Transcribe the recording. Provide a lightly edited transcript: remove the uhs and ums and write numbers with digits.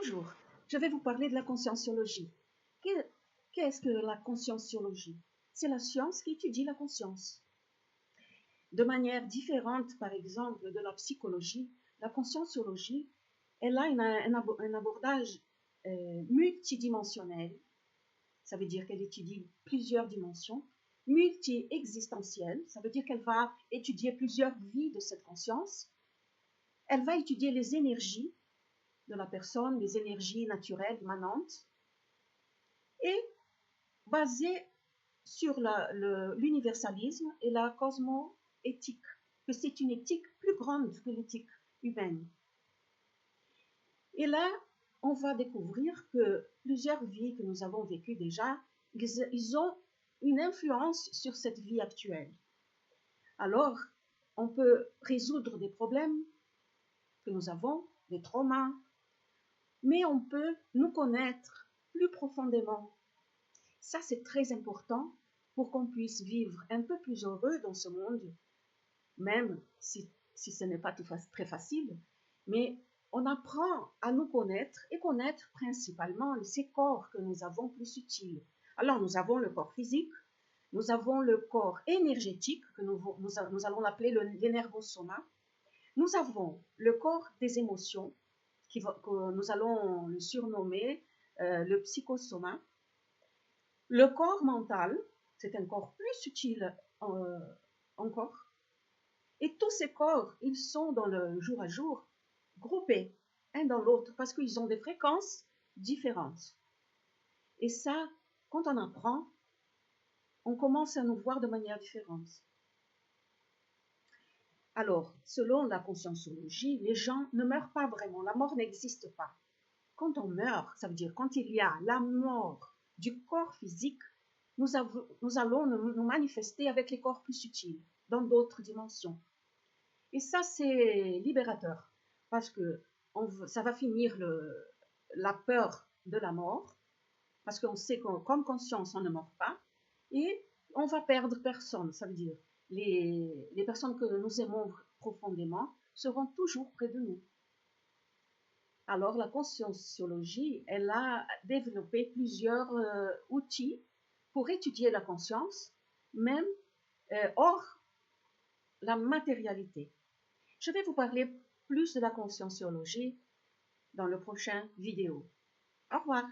Bonjour, je vais vous parler de la conscienciologie. Qu'est-ce que la conscienciologie? C'est la science qui étudie la conscience. De manière différente, par exemple, de la psychologie, la conscienciologie, elle a un abordage multidimensionnel. Ça veut dire qu'elle étudie plusieurs dimensions. Multi-existentielle, ça veut dire qu'elle va étudier plusieurs vies de cette conscience. Elle va étudier les énergies de la personne, les énergies naturelles immanentes, et basée sur l'universalisme et la cosmo-éthique, que c'est une éthique plus grande que l'éthique humaine. Et là, on va découvrir que plusieurs vies que nous avons vécues déjà, ils ont une influence sur cette vie actuelle. Alors, on peut résoudre des problèmes que nous avons, des traumas, mais on peut nous connaître plus profondément. Ça, c'est très important pour qu'on puisse vivre un peu plus heureux dans ce monde, même si ce n'est pas très facile, mais on apprend à nous connaître et connaître principalement ces corps que nous avons plus subtils. Alors, nous avons le corps physique, nous avons le corps énergétique, que nous allons l'appeler l'énergosoma, nous avons le corps des émotions, que nous allons le surnommer le psychosoma. Le corps mental, c'est un corps plus subtil encore. Et tous ces corps, ils sont dans le jour à jour groupés un dans l'autre parce qu'ils ont des fréquences différentes. Et ça, quand on apprend, on commence à nous voir de manière différente. Alors, selon la conscienciologie, les gens ne meurent pas vraiment. La mort n'existe pas. Quand on meurt, ça veut dire quand il y a la mort du corps physique, nous allons nous manifester avec les corps plus subtils, dans d'autres dimensions. Et ça, c'est libérateur, parce que ça va finir la peur de la mort, parce qu'on sait que comme conscience, on ne meurt pas, et on va perdre personne. Ça veut dire les personnes que nous aimons profondément seront toujours près de nous. Alors, la conscienciologie, elle a développé plusieurs outils pour étudier la conscience, même hors la matérialité. Je vais vous parler plus de la conscienciologie dans le prochain vidéo. Au revoir.